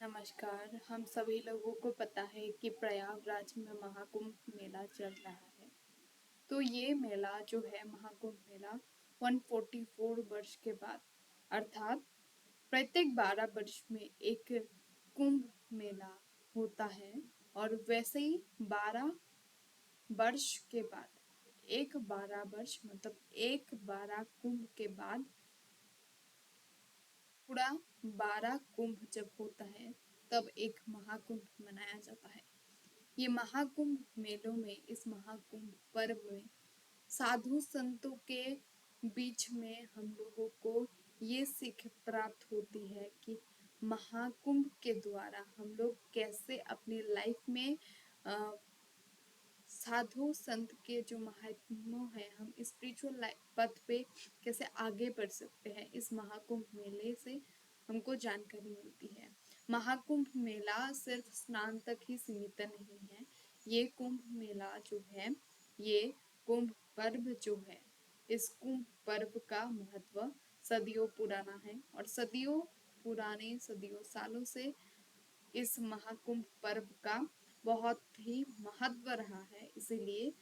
नमस्कार। हम सभी लोगों को पता है कि प्रयागराज में महाकुंभ मेला चल रहा है। तो ये मेला जो है महाकुंभ मेला 144 वर्ष के बाद अर्थात प्रत्येक 12 वर्ष में एक कुंभ मेला होता है। और वैसे ही 12 वर्ष के बाद एक 12 वर्ष मतलब एक 12 कुंभ के बाद पूरा 12 कुंभ जब होता है तब एक महाकुंभ मनाया जाता है। ये महाकुंभ मेलों में इस महाकुंभ पर्व में साधु संतों के बीच में हम लोगों को ये सीख प्राप्त होती है कि महाकुंभ के द्वारा हम लोग कैसे अपनी लाइफ में साधु संत के जो महात्मा है हम स्पिरिचुअल पथ पे कैसे आगे बढ़ सकते हैं। इस महाकुंभ मेले से हमको जानकारी मिलती है। महाकुंभ मेला सिर्फ स्नान तक ही सीमित नहीं है। ये कुंभ मेला जो है ये कुंभ पर्व जो है इस कुंभ पर्व का महत्व सदियों पुराना है और सदियों सालों से इस महाकुंभ पर्व का बहुत ही महत्व रहा है। इसीलिए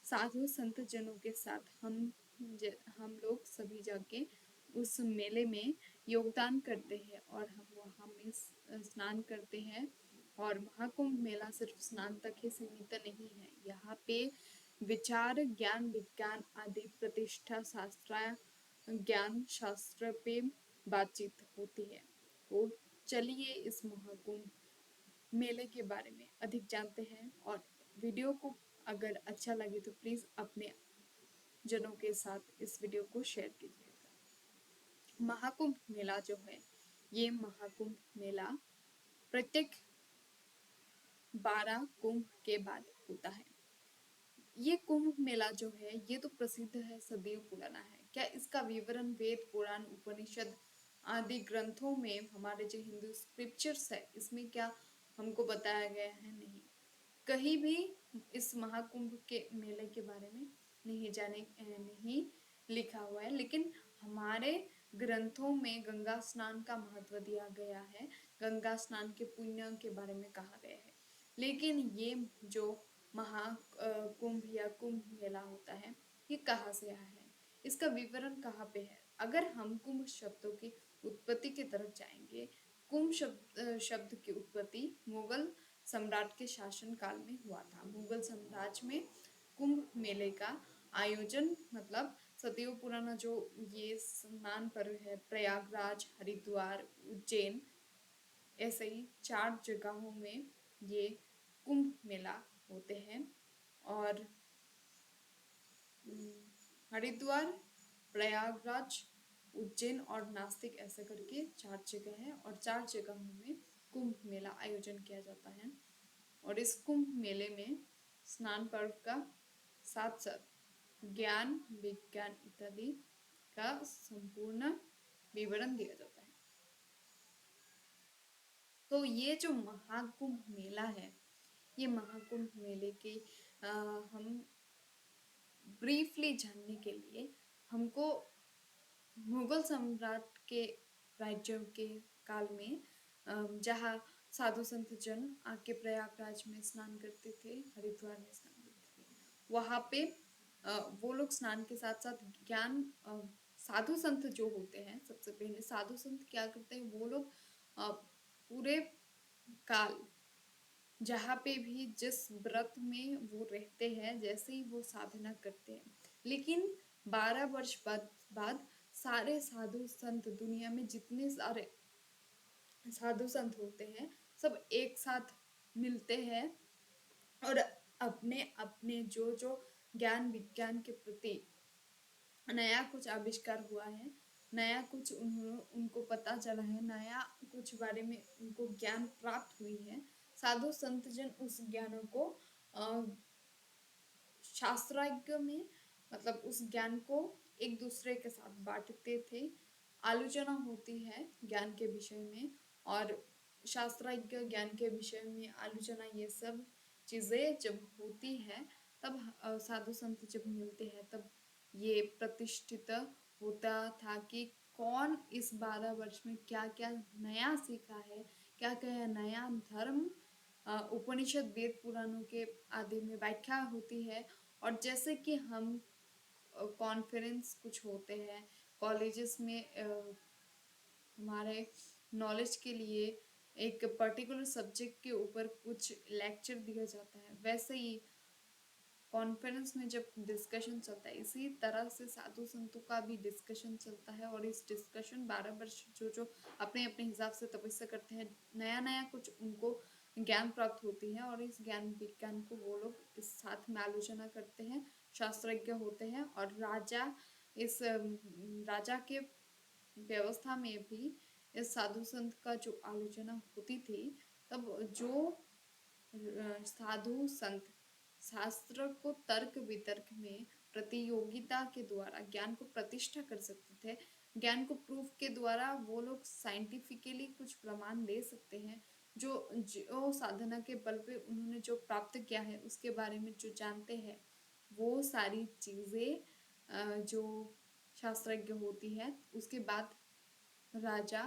साधु संत जनों के साथ हम लोग सभी जाके उस मेले में योगदान करते हैं और हम वहाँ में स्नान करते हैं। और महाकुंभ मेला सिर्फ स्नान तक ही सीमित नहीं है। यहाँ पे विचार ज्ञान विज्ञान आदि प्रतिष्ठा शास्त्र ज्ञान शास्त्र पे बातचीत होती है। तो चलिए इस महाकुंभ मेले के बारे में अधिक जानते हैं। और वीडियो को अगर अच्छा लगे तो प्लीज अपने जनों के साथ इस वीडियो को शेयर कीजिएगा। महाकुंभ मेला जो है ये महाकुंभ मेला प्रत्येक 12 कुंभ के बाद होता है। ये कुंभ मेला जो है ये तो प्रसिद्ध है, सदियों पुराना है। क्या इसका विवरण वेद पुराण उपनिषद आदि ग्रंथों में हमारे जो हिंदू स्क्रिप्चर्स है इसमें क्या हमको बताया गया है? नहीं, कहीं भी इस महाकुंभ के मेले के बारे में नहीं लिखा हुआ है। लेकिन हमारे ग्रंथों में गंगा स्नान का महत्व दिया गया है, गंगा स्नान के पुण्य के बारे में कहा गया है। लेकिन ये जो महाकुंभ या कुंभ मेला होता है ये कहाँ से आया है, इसका विवरण कहाँ पे है? अगर हम कुंभ शब्दों की उत्पत्ति की तरफ जाएंगे, कुंभ शब्द की उत्पत्ति मुगल सम्राट के शासन काल में हुआ था। मुगल साम्राज्य में कुंभ मेले का आयोजन मतलब सदियों पुराना जो ये स्नान पर्व है, प्रयागराज, हरिद्वार, उज्जैन, ऐसे ही 4 जगहों में ये कुंभ मेला होते हैं। और हरिद्वार, प्रयागराज, उज्जैन और नासिक ऐसे करके 4 जगह है और 4 जगहों में कुंभ मेला आयोजन किया जाता है। और इस कुंभ मेले में स्नान पर्व का साथ साथ ज्ञान विज्ञान इत्यादि का संपूर्ण विवरण दिया जाता है। तो ये जो महाकुंभ मेला है ये महाकुंभ मेले के हम ब्रीफली जानने के लिए हमको मुगल सम्राट के राज्यों के काल में जहाँ साधु संत जन आके प्रयागराज में स्नान करते थे, हरिद्वार में स्नान करते थे, वहाँ पे वो लोग स्नान के साथ साथ ज्ञान साधु संत जो होते हैं, सबसे पहले साधु संत क्या करते हैं, वो लोग पूरे काल जहाँ पे भी जिस व्रत में वो रहते हैं, जैसे ही वो साधना करते हैं, लेकिन 12 वर्ष बाद सारे साधु संत दुनिया में जितने सारे साधु संत होते हैं सब एक साथ मिलते हैं और अपने अपने जो जो ज्ञान विज्ञान के प्रति नया कुछ आविष्कार हुआ है, नया कुछ उनको पता चला है, नया कुछ बारे में उनको ज्ञान प्राप्त हुई है, साधु संत जन उस ज्ञानों को शास्त्राज्ञ में मतलब उस ज्ञान को एक दूसरे के साथ बांटते थे। आलोचना होती है ज्ञान के विषय में और शास्त्राज्ञ ज्ञान के विषय में आलोचना, ये सब चीजें जब होती है तब साधु संत जब मिलते हैं तब ये प्रतिष्ठित होता था कि कौन इस 12 वर्ष में क्या क्या नया सीखा है, क्या क्या नया धर्म उपनिषद वेद पुराणों के आदि में व्याख्या होती है। और जैसे कि हम कॉन्फ्रेंस कुछ होते हैं कॉलेजेस में, हमारे नॉलेज के लिए एक पर्टिकुलर सब्जेक्ट के ऊपर कुछ लेक्चर दिया जाता है, वैसे ही कॉन्फ्रेंस में जब डिस्कशन चलता है इसी तरह से साधु संतों का भी डिस्कशन चलता है। और इस डिस्कशन 12 वर्ष जो जो अपने अपने हिसाब से तपस्या करते हैं, नया नया कुछ उनको ज्ञान प्राप्त होती है और इस ज्ञान विज्ञान को वो लोग इस साथ में आलोचना करते हैं, शास्त्रज्ञ होते हैं। और राजा के व्यवस्था में भी इस साधु संत का जो आलोचना होती थी, तब जो साधु संत शास्त्र को तर्क वितर्क में प्रतियोगिता के द्वारा ज्ञान को प्रतिष्ठा कर सकते थे, ज्ञान को प्रूफ के द्वारा वो लोग साइंटिफिकली कुछ प्रमाण दे सकते हैं, जो जो साधना के बल पे उन्होंने जो प्राप्त किया है उसके बारे में जो जानते हैं, वो सारी चीजें जो शास्त्रज्ञ होती है। उसके बाद राजा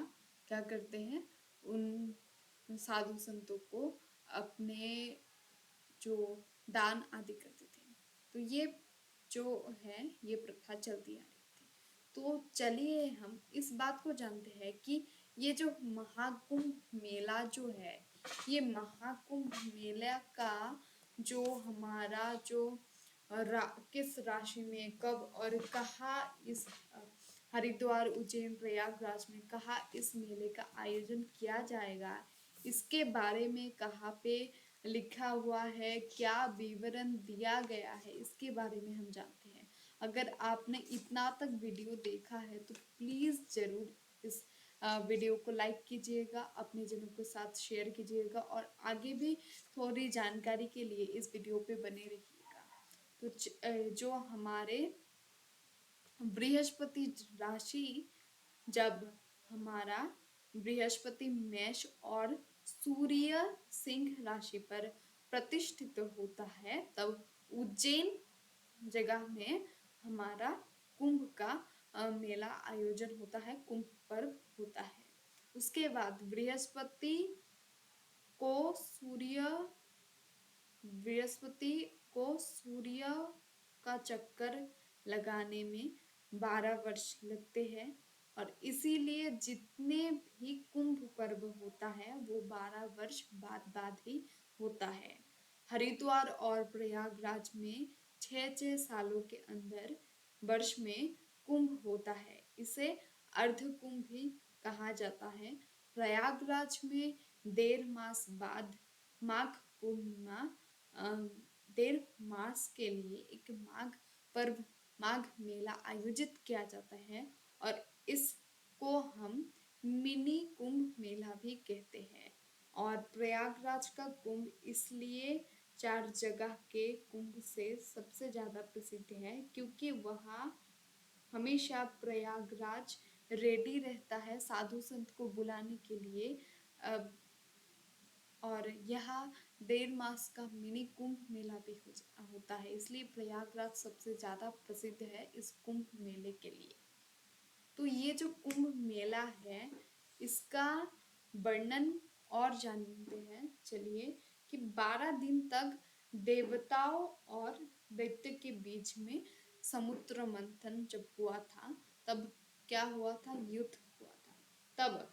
क्या करते हैं, उन साधु संतों को अपने जो दान आदि करते थे। तो ये जो है ये प्रथा चलती आ रही थी। तो चलिए हम इस बात को जानते हैं कि ये जो महाकुंभ मेला जो है, ये महाकुंभ मेला का जो हमारा जो किस राशि में कब और कहाँ इस हरिद्वार उज्जैन प्रयागराज में कहाँ इस मेले का आयोजन किया जाएगा, इसके बारे में कहाँ पे लिखा हुआ है, क्या विवरण दिया गया है, इसके बारे में हम जानते हैं। अगर आपने इतना तक वीडियो देखा है तो प्लीज जरूर इस वीडियो को लाइक कीजिएगा, अपने जनों के साथ शेयर कीजिएगा और आगे भी थोड़ी जानकारी के लिए इस वीडियो पे बने रहिएगा। तो जो हमारे बृहस्पति राशि, जब हमारा बृहस्पति मेष और सूर्य सिंह राशि पर प्रतिष्ठित होता है, तब उज्जैन जगह में हमारा कुंभ का मेला आयोजन होता है, कुंभ पर्व होता है। उसके बाद को सूर्य बृहस्पति को सूर्य का चक्कर लगाने में 12 वर्ष लगते हैं और इसीलिए जितने भी कुंभ पर्व होता है वो 12 वर्ष बाद बाद ही होता है। हरिद्वार और प्रयागराज में 6-6 सालों के अंदर वर्ष में कुंभ होता है, इसे अर्ध कुंभ भी कहा जाता है। प्रयागराज में 1.5 मास बाद माघ पूर्णिमा, 1.5 मास के लिए एक माघ मेला आयोजित किया जाता है और इसको हम मिनी कुंभ मेला भी कहते हैं। और प्रयागराज का कुंभ इसलिए 4 जगह के कुंभ से सबसे ज्यादा प्रसिद्ध है क्योंकि वहाँ हमेशा प्रयागराज रेडी रहता है साधु संत को बुलाने के लिए। और यहाँ 1.5 मास का मिनी कुंभ मेला भी होता है, इसलिए प्रयागराज सबसे ज्यादा प्रसिद्ध है इस कुंभ मेले के लिए। तो ये जो कुंभ मेला है इसका वर्णन और जानते हैं चलिए कि 12 दिन तक देवताओं और दैत्य के बीच में समुद्र मंथन जब हुआ था, तब क्या हुआ था, युद्ध हुआ था। तब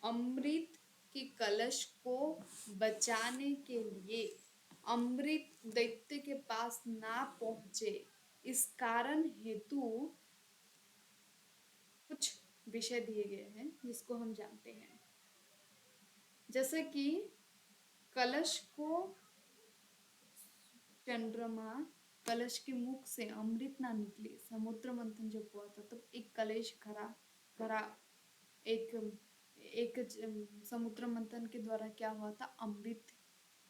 अमृत के कलश को बचाने के लिए अमृत दैत्य के पास ना पहुंचे, इस कारण हेतु कुछ विषय दिए गए हैं जिसको हम जानते हैं। जैसे कि कलश को चंद्रमा, कलश के मुख से अमृत ना निकले, समुद्र मंथन जब हुआ था तब एक कलश खरा एक एक समुद्र मंथन के द्वारा क्या हुआ था, अमृत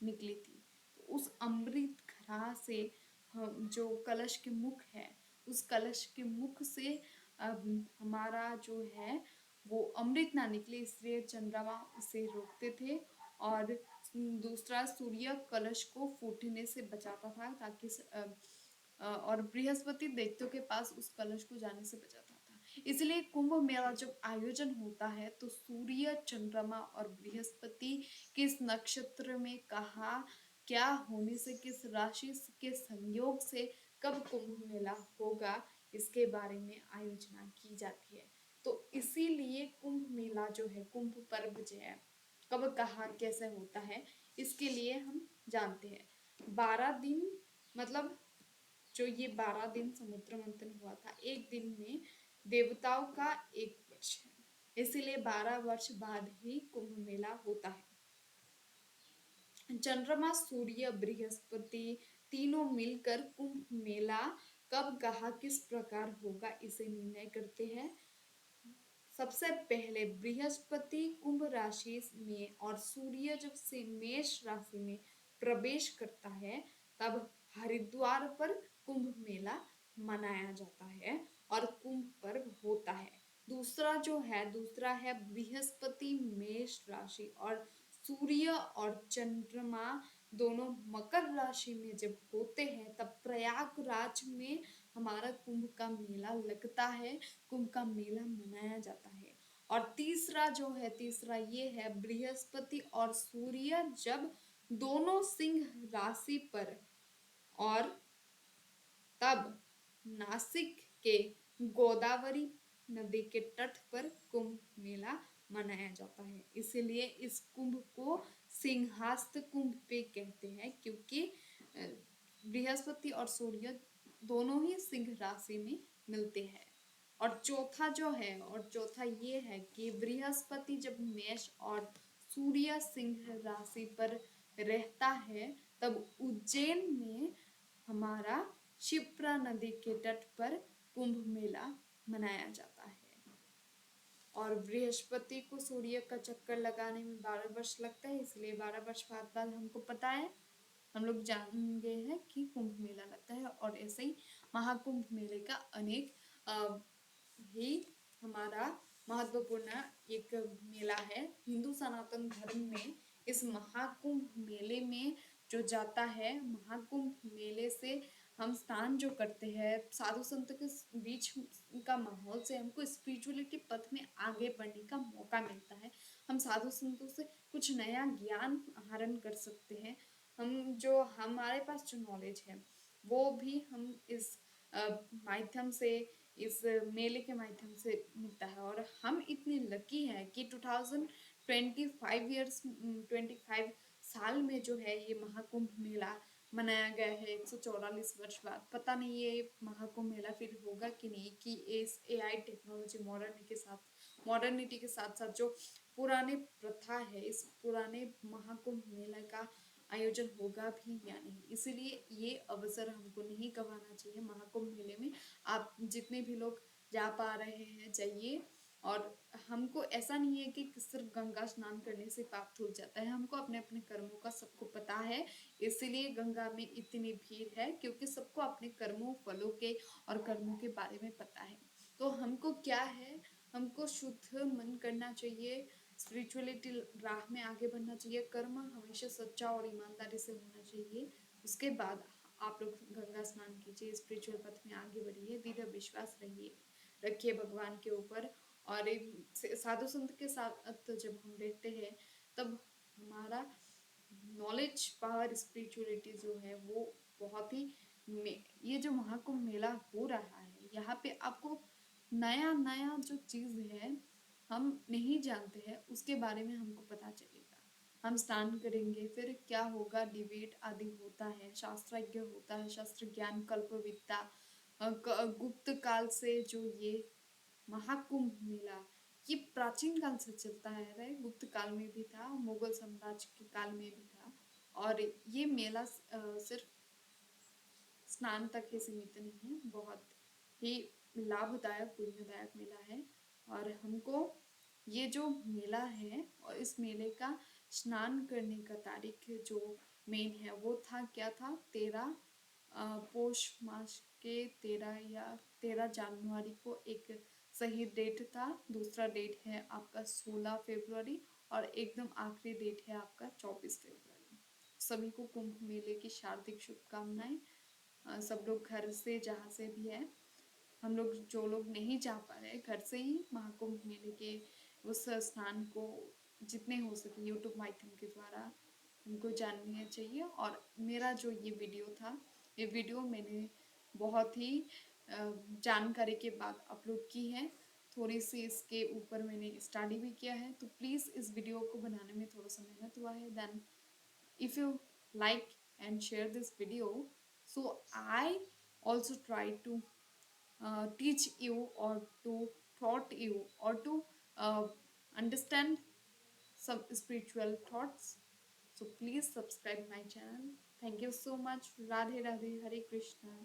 निकली थी। तो उस अमृत खरा से जो कलश के मुख है, उस कलश के मुख से हमारा जो है वो अमृत ना निकले, इसलिए चंद्रमा उसे रोकते थे। और दूसरा सूर्य कलश को फूटने से बचाता था ताकि और बृहस्पति दैत्यों के पास उस कलश को जाने से बचाता था। इसलिए कुंभ मेला जब आयोजन होता है तो सूर्य, चंद्रमा और बृहस्पति किस नक्षत्र में कहा, क्या होने से, किस राशि के संयोग से कब कुंभ मेला होगा, इसके बारे में आयोजना की जाती है। तो इसीलिए कुंभ मेला जो है, कुंभ पर्व जो है, कब कहाँ कैसे होता है, इसके लिए हम जानते हैं। 12 दिन, मतलब जो ये 12 दिन समुद्र मंथन हुआ था, एक दिन में देवताओं का एक वर्ष है, इसीलिए 12 वर्ष बाद ही कुंभ मेला होता है। चंद्रमा, सूर्य, बृहस्पति तीनों मिलकर कुंभ मेला कब कहा किस प्रकार होगा इसे निर्णय करते हैं। सबसे पहले बृहस्पति कुंभ राशि में और सूर्य जब से मेष राशि में प्रवेश करता है तब हरिद्वार पर कुंभ मेला मनाया जाता है और कुंभ पर्व होता है। दूसरा है बृहस्पति मेष राशि और सूर्य और चंद्रमा दोनों मकर राशि में जब होते हैं तब प्रयागराज में हमारा कुंभ का मेला लगता है, कुंभ का मेला मनाया जाता है। और तीसरा ये है बृहस्पति और सूर्य जब दोनों सिंह राशि पर और तब नासिक के गोदावरी नदी के तट पर कुंभ मेला मनाया जाता है। इसीलिए इस कुंभ को सिंहस्थ कुंभ पे कहते हैं, क्योंकि बृहस्पति और सूर्य दोनों ही सिंह राशि में मिलते हैं। और चौथा ये है कि बृहस्पति जब मेष और सूर्य सिंह राशि पर रहता है तब उज्जैन में हमारा शिप्रा नदी के तट पर कुंभ मेला मनाया जाता है। और बृहस्पति को सूर्य का चक्कर लगाने में 12 वर्ष लगता है, इसलिए 12 वर्ष बाद हमको पता है, हम लोग जान गए हैं कि कुंभ मेला लगता है। और ऐसे ही महाकुंभ मेले का अनेक ही हमारा महत्वपूर्ण एक मेला है। हिंदू सनातन धर्म में इस महाकुंभ मेले में जो जाता है, महाकुंभ मेले से हम स्नान जो करते हैं, साधु संतों के बीच का माहौल से हमको स्पिरिचुअलिटी पथ में आगे बढ़ने का मौका मिलता है। हम साधु संतों से कुछ नया ज्ञान आहरण कर सकते हैं। हमारे पास जो नॉलेज है वो भी हम इस माध्यम से, इस मेले के माध्यम से मिलता है। और हम इतने लकी हैं कि 25 साल में जो है ये महाकुंभ मेला मनाया गया है 144 वर्ष बाद। पता नहीं ये महाकुंभ मेला फिर होगा कि नहीं, कि इस AI टेक्नोलॉजी मॉडर्निटी के साथ साथ जो पुराने प्रथा है, इस पुराने महाकुंभ मेला का आयोजन होगा भी या नहीं। इसीलिए ये अवसर हमको नहीं गंवाना चाहिए। महाकुंभ मेले में आप जितने भी लोग जा पा रहे हैं जाइए। और हमको ऐसा नहीं है कि सिर्फ गंगा स्नान करने से पाप धुल जाता है, हमको अपने अपने कर्मों का सबको पता है। इसीलिए गंगा में इतनी भीड़ है, क्योंकि सबको अपने कर्मों, फलों के और कर्मों के बारे में पता है। तो हमको क्या है, हमको शुद्ध मन करना चाहिए, स्पिरिचुअलिटी राह में आगे बढ़ना चाहिए, कर्म हमेशा सच्चा और ईमानदारी से होना चाहिए। उसके बाद आप लोग गंगा स्नान कीजिए, स्पिरिचुअल पथ में आगे बढ़िए, दृढ़ विश्वास रखिए भगवान के ऊपर। और साधु संत के साथ जब हम रहते हैं तब हमारा नॉलेज, पावर, स्पिरिचुअलिटी जो है वो बहुत ही ये जो महाकुंभ मेला हो रहा है यहाँ पे आपको नया नया जो चीज है हम नहीं जानते हैं उसके बारे में हमको पता चलेगा। हम स्नान करेंगे, फिर क्या होगा, डिबेट आदि होता है, शास्त्रज्ञ होता है, शास्त्र ज्ञान, कल्प विद्या, गुप्त काल से जो ये महाकुंभ मेला ये प्राचीन काल से चलता है, गुप्त काल में भी था, मुगल साम्राज्य के काल में भी था। और ये मेला सिर्फ स्नान तक ही सीमित नहीं है, बहुत ही लाभदायक, पुण्यदायक मेला है। और हमको ये जो मेला है और इस मेले का स्नान करने का तारीख जो मेन है वो था, क्या था, 13 पौष मास के 13 जनवरी को एक सही डेट था। दूसरा डेट है आपका 16 फरवरी और एकदम आखिरी डेट है आपका 24 फरवरी। सभी को कुंभ मेले की हार्दिक शुभकामनाएं। सब लोग घर से जहाँ से भी है हम लोग जो लोग नहीं जा पा रहे घर से ही महाकुंभ मेले के उस स्थान को जितने हो सके यूट्यूब माध्यम के द्वारा हमको जानना चाहिए। और मेरा जो ये वीडियो था, ये वीडियो मैंने बहुत ही जानकारी के बाद अपलोड की है। थोड़ी सी इसके ऊपर मैंने स्टडी भी किया है, तो प्लीज़ इस वीडियो को बनाने में थोड़ा सा मेहनत हुआ है। Then if you like and share this video, so I also try to teach you or to taught you or to uh, understand some spiritual thoughts. So please subscribe my channel. Thank you so much. Radhe Radhe. Hare Krishna.